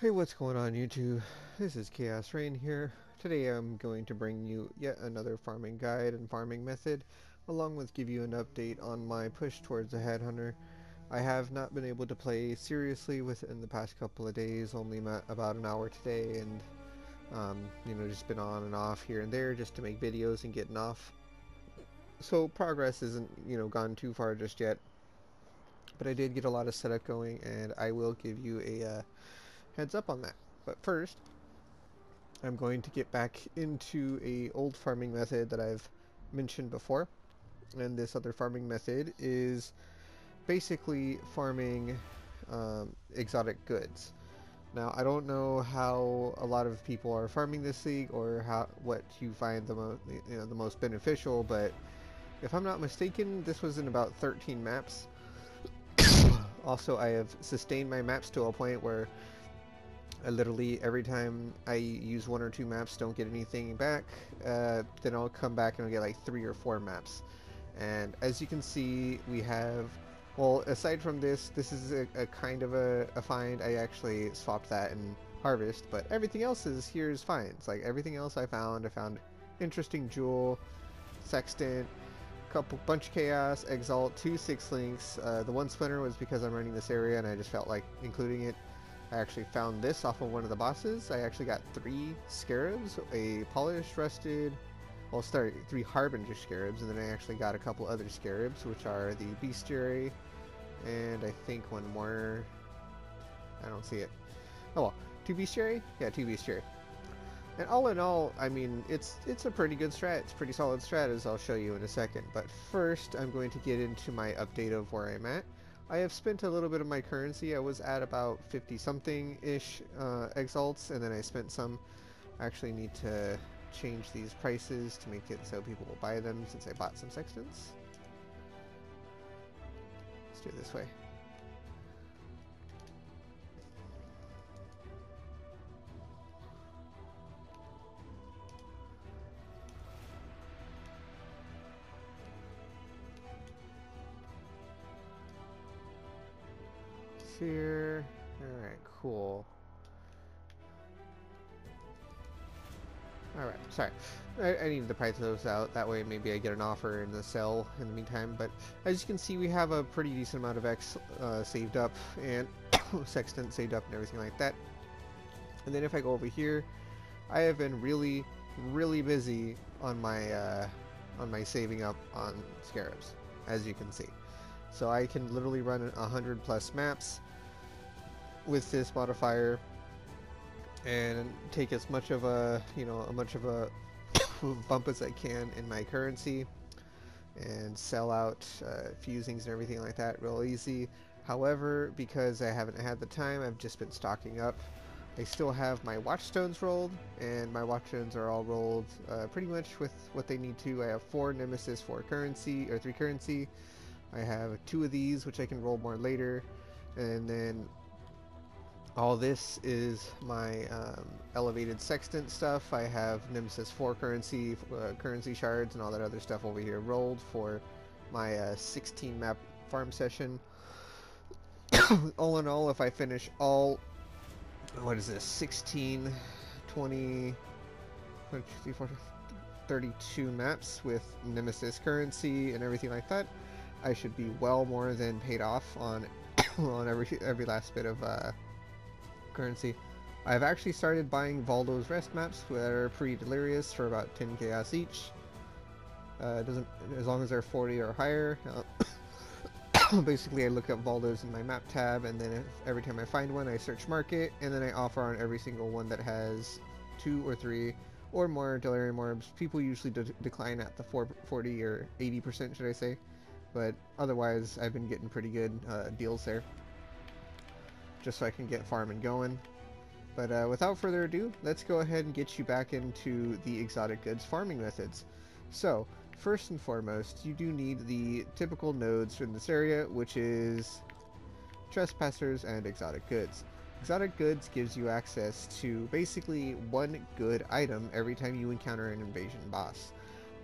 Hey, what's going on YouTube? This is Chaos-Reighn here. Today I'm going to bring you yet another farming guide and farming method, along with give you an update on my push towards a headhunter. I have not been able to play seriously within the past couple of days, only about an hour today, and just been on and off here and there just to make videos and getting off. So progress isn't, gone too far just yet, but I did get a lot of setup going, and I will give you a heads up on that. But first, I'm going to get back into a old farming method that I've mentioned before, and this other farming method is basically farming exotic goods. Now, I don't know how a lot of people are farming this league or what you find the most beneficial, but if I'm not mistaken, this was in about 13 maps. Also, I have sustained my maps to a point where I literally, every time I use one or two maps, don't get anything back, then I'll come back and I'll get like 3 or 4 maps. And as you can see, we have, well, aside from this is a kind of a find. I actually swapped that in Harvest, but everything else here is finds. Like everything else I found interesting jewel, sextant, bunch of chaos, exalt, 2 6 links. The one splinter was because I'm running this area and I just felt like including it. I actually found this off of one of the bosses. I actually got 3 scarabs, a polished, rusted, well, sorry, 3 harbinger scarabs, and then I actually got a couple other scarabs, which are the bestiary, and I think one more. I don't see it. Oh well, 2 bestiary? Yeah, 2 bestiary. And all in all, I mean, it's a pretty good strat. It's a pretty solid strat, as I'll show you in a second. But first, I'm going to get into my update of where I'm at. I have spent a little bit of my currency. I was at about 50-something-ish exalts, and then I spent some. I actually need to change these prices to make it so people will buy them, since I bought some sextants. Let's do it this way. Here. Alright, cool. Alright, sorry. I needed to price those out. That way maybe I get an offer in the sell in the meantime. But as you can see, we have a pretty decent amount of X saved up, and sextant saved up and everything like that. And then if I go over here, I have been really busy on my saving up on scarabs, as you can see. So I can literally run 100+ maps with this modifier and take as much of a bump as I can in my currency and sell out fusings and everything like that real easy. However, because I haven't had the time, I've just been stocking up. I still have my watchstones rolled, and my watchstones are all rolled pretty much with what they need to. I have 4 nemesis, 4 currency, or 3 currency. I have 2 of these, which I can roll more later, and then all this is my elevated sextant stuff. I have nemesis 4 currency, currency shards, and all that other stuff over here rolled for my 16 map farm session. All in all, if I finish all, what is this, 16, 20, 24, 32 maps with nemesis currency and everything like that, I should be well more than paid off on on every last bit of currency. I've actually started buying Valdo's rest maps that are pretty delirious for about 10 chaos each. Doesn't, as long as they're 40 or higher. Basically, I look up Valdo's in my map tab, and then every time I find one, I search market, and then I offer on every single one that has 2 or 3 or more delirium orbs. People usually decline at the 40 or 80%, should I say. But otherwise, I've been getting pretty good deals there, just so I can get farming going. But without further ado, let's go ahead and get you back into the exotic goods farming methods. So, first and foremost, you do need the typical nodes in this area, which is trespassers and exotic goods. Exotic goods gives you access to basically 1 good item every time you encounter an invasion boss.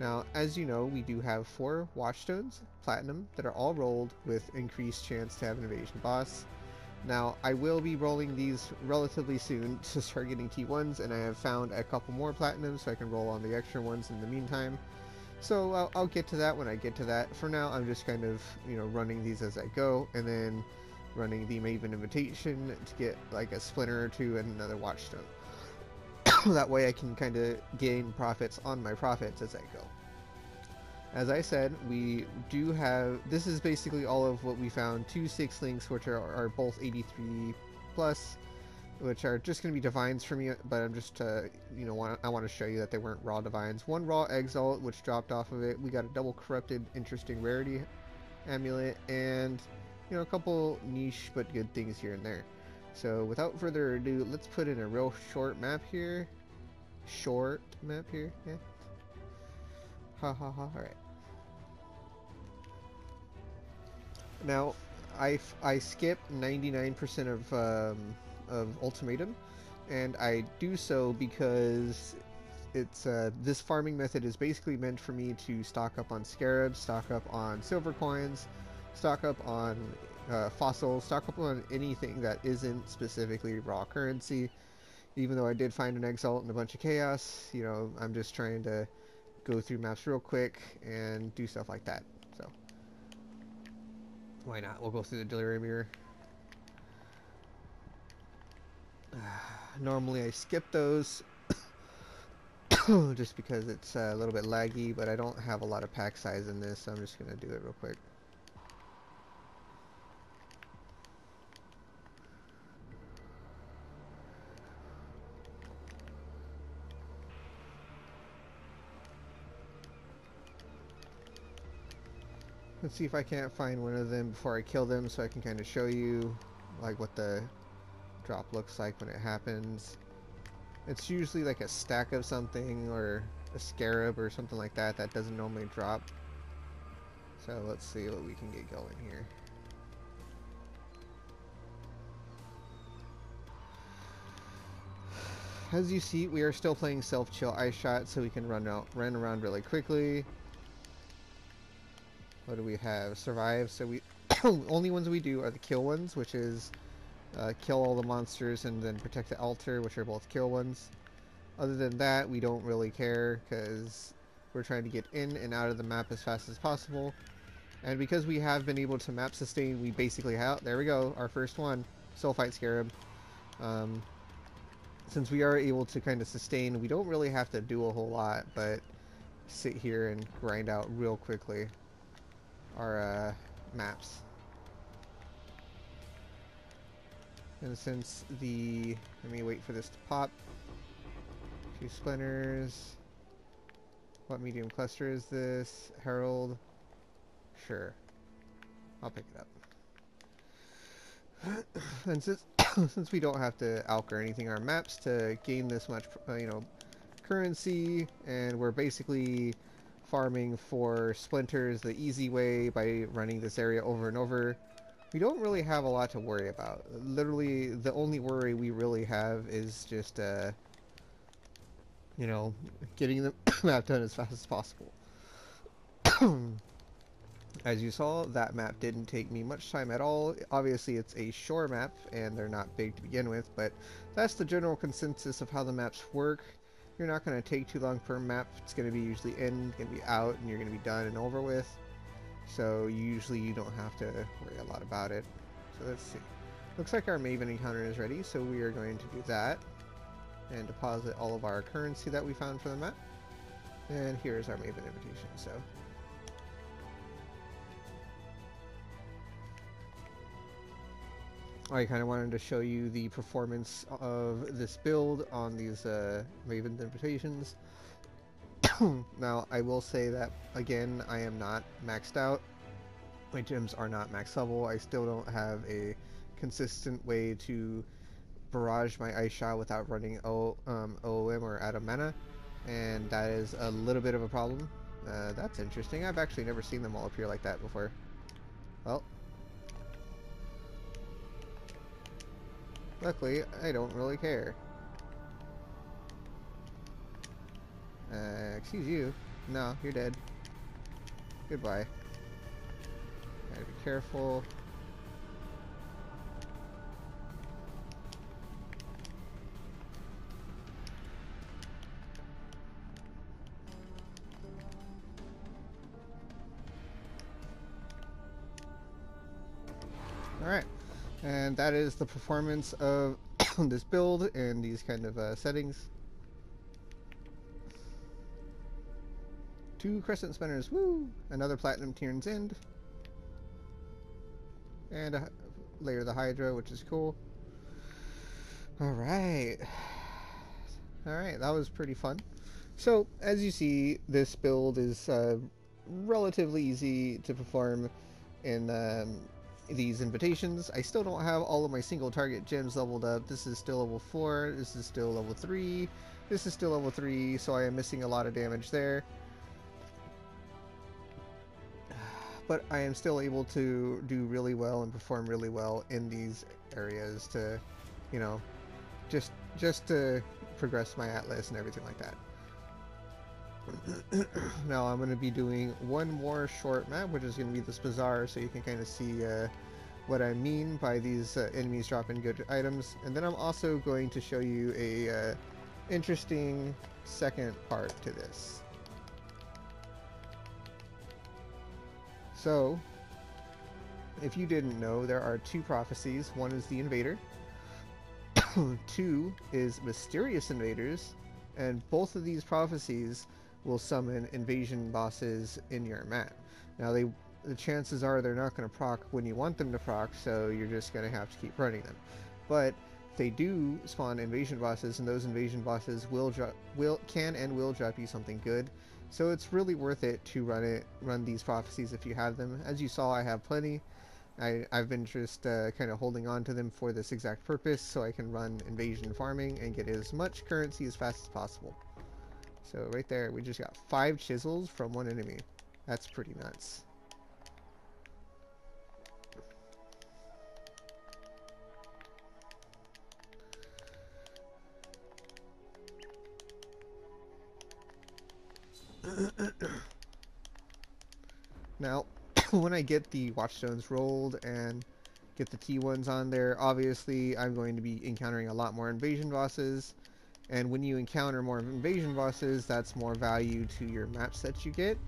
Now, as you know, we do have 4 watchstones, platinum, that are all rolled with increased chance to have an invasion boss. Now, I will be rolling these relatively soon to start getting T1s, and I have found a couple more platinums so I can roll on the extra ones in the meantime. So I'll get to that when I get to that. For now, I'm just kind of, running these as I go, and then running the Maven Invitation to get like a splinter or two and another Watchstone. That way I can kind of gain profits on my profits as I go. As I said, we do have, this is basically all of what we found, 2 6 links, which are both 83 plus, which are just going to be divines for me, but I'm just, I want to show you that they weren't raw divines. 1 raw exalt, which dropped off of it. We got a double corrupted, interesting rarity amulet, and, a couple niche but good things here and there. So without further ado, let's put in a real short map here. Yeah. Ha ha ha, alright. Now, I skip 99% of Ultimatum, and I do so because it's this farming method is basically meant for me to stock up on scarabs, stock up on silver coins, stock up on fossils, stock up on anything that isn't specifically raw currency. Even though I did find an exalt and a bunch of chaos, I'm just trying to go through maps real quick and do stuff like that. So why not? We'll go through the Delirium Mirror. Normally I skip those just because it's a little bit laggy, but I don't have a lot of pack size in this, so I'm just going to do it real quick. Let's see if I can't find one of them before I kill them so I can kind of show you like what the drop looks like when it happens. It's usually like a stack of something or a scarab or something like that that doesn't normally drop. So let's see what we can get going here. As you see, we are still playing self-chill ice shot so we can run around really quickly. What do we have? Survive. So we only ones we do are the kill ones, which is kill all the monsters and then protect the altar, which are both kill ones. Other than that, we don't really care because we're trying to get in and out of the map as fast as possible. And because we have been able to map sustain, we basically have, there we go, our first one, Soulfight Scarab. Since we are able to kind of sustain, we don't really have to do a whole lot, but sit here and grind out real quickly our maps. And since let me wait for this to pop. 2 splinters. What medium cluster is this? Herald. Sure. I'll pick it up. And since we don't have to alch or anything our maps to gain this much, currency, and we're basically farming for splinters the easy way by running this area over and over, we don't really have a lot to worry about. Literally, the only worry we really have is just, getting the map done as fast as possible. As you saw, that map didn't take me much time at all. Obviously, it's a shore map, and they're not big to begin with, but that's the general consensus of how the maps work. You're not going to take too long per map. It's going to be usually in, going to be out, and you're going to be done and over with. So usually you don't have to worry a lot about it. So let's see. Looks like our Maven encounter is ready, so we are going to do that and deposit all of our currency that we found for the map. And here's our Maven invitation. So I kind of wanted to show you the performance of this build on these Maven invitations. Now, I will say that, again, I am not maxed out. My gems are not max level. I still don't have a consistent way to barrage my ice shot without running OOM or out of mana, and that is a little bit of a problem. That's interesting. I've actually never seen them all appear like that before. Well, luckily, I don't really care. Excuse you. No, you're dead. Goodbye. Gotta be careful. Alright, and that is the performance of this build and these kind of settings. 2 crescent spinners, woo! Another platinum tier's end. And a layer of the Hydra, which is cool. Alright. Alright, that was pretty fun. So, as you see, this build is relatively easy to perform in these invitations. I still don't have all of my single target gems leveled up. This is still level 4, this is still level 3, this is still level 3, so I am missing a lot of damage there. But I am still able to do really well and perform really well in these areas to, you know, just to progress my atlas and everything like that. Now I'm going to be doing one more short map, which is going to be this bazaar, so you can kind of see what I mean by these enemies dropping good items. And then I'm also going to show you a interesting second part to this. So, if you didn't know, there are 2 prophecies. One is the invader. 2 is mysterious invaders, and both of these prophecies will summon invasion bosses in your map. Now, the chances are they're not going to proc when you want them to proc, so you're just going to have to keep running them. But they do spawn invasion bosses, and those invasion bosses can and will drop you something good. So it's really worth it to run these prophecies if you have them. As you saw, I have plenty. I've been just kind of holding on to them for this exact purpose, so I can run invasion farming and get as much currency as fast as possible. So right there, we just got 5 chisels from one enemy. That's pretty nuts. Now, when I get the watchstones rolled and get the T1s on there, obviously I'm going to be encountering a lot more invasion bosses. And when you encounter more invasion bosses, that's more value to your maps that you get.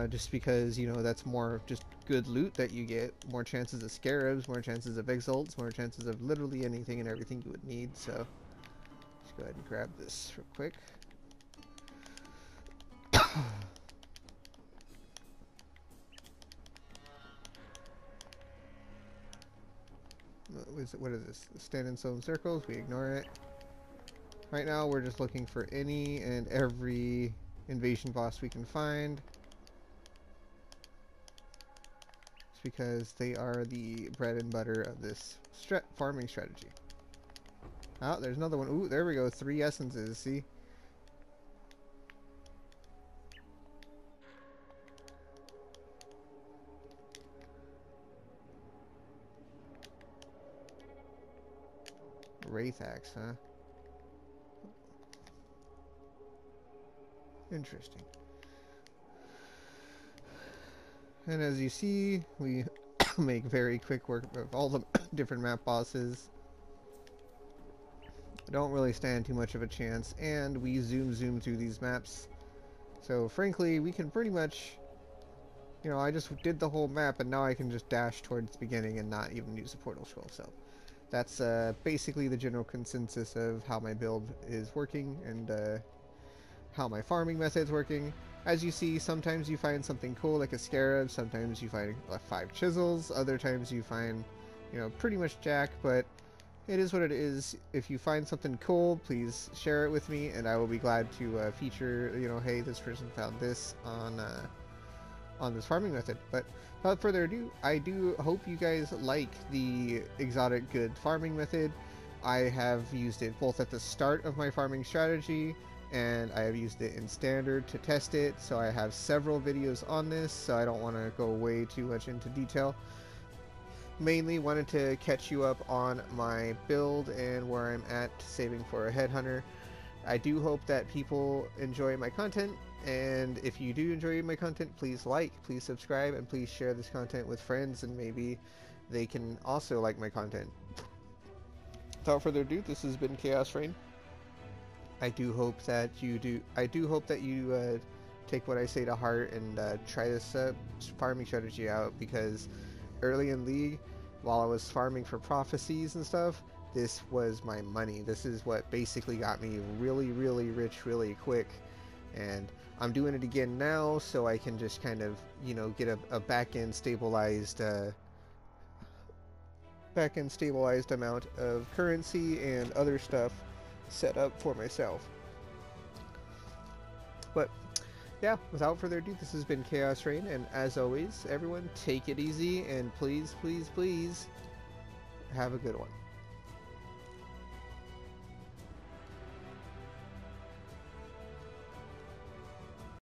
Just because, you know, that's more just good loot that you get. More chances of scarabs, more chances of exalts, more chances of literally anything and everything you would need. So, let's go ahead and grab this real quick. What is this? Stand in some circles. We ignore it. Right now, we're just looking for any and every invasion boss we can find. It's because they are the bread and butter of this farming strategy. Oh, there's another one. Ooh, there we go. 3 essences. See? Wraith axe, huh? Interesting. And as you see, we make very quick work of all the different map bosses. Don't really stand too much of a chance, and we zoom through these maps. So frankly, we can pretty much, you know, I just did the whole map, and now I can just dash towards the beginning and not even use a portal scroll. So that's basically the general consensus of how my build is working and how my farming method's working. As you see, sometimes you find something cool like a scarab, sometimes you find 5 chisels, other times you find, you know, pretty much jack, but it is what it is. If you find something cool, please share it with me, and I will be glad to feature, you know, hey, this person found this on this farming method. But without further ado, I do hope you guys like the exotic good farming method. I have used it both at the start of my farming strategy, and I have used it in standard to test it, so I have several videos on this, so I don't want to go way too much into detail. Mainly wanted to catch you up on my build and where I'm at saving for a headhunter. I do hope that people enjoy my content, and if you do enjoy my content, please like, please subscribe, and please share this content with friends, and maybe they can also like my content. Without further ado, this has been Chaos-Reighn. I do hope that you take what I say to heart and try this farming strategy out, because early in League, while I was farming for prophecies and stuff, this was my money. This is what basically got me really, really rich really quick. And I'm doing it again now so I can just kind of, you know, get a back-end stabilized amount of currency and other stuff set up for myself. But yeah, without further ado, this has been Chaos-Reighn, and as always, everyone, take it easy, and please, please, please, have a good one.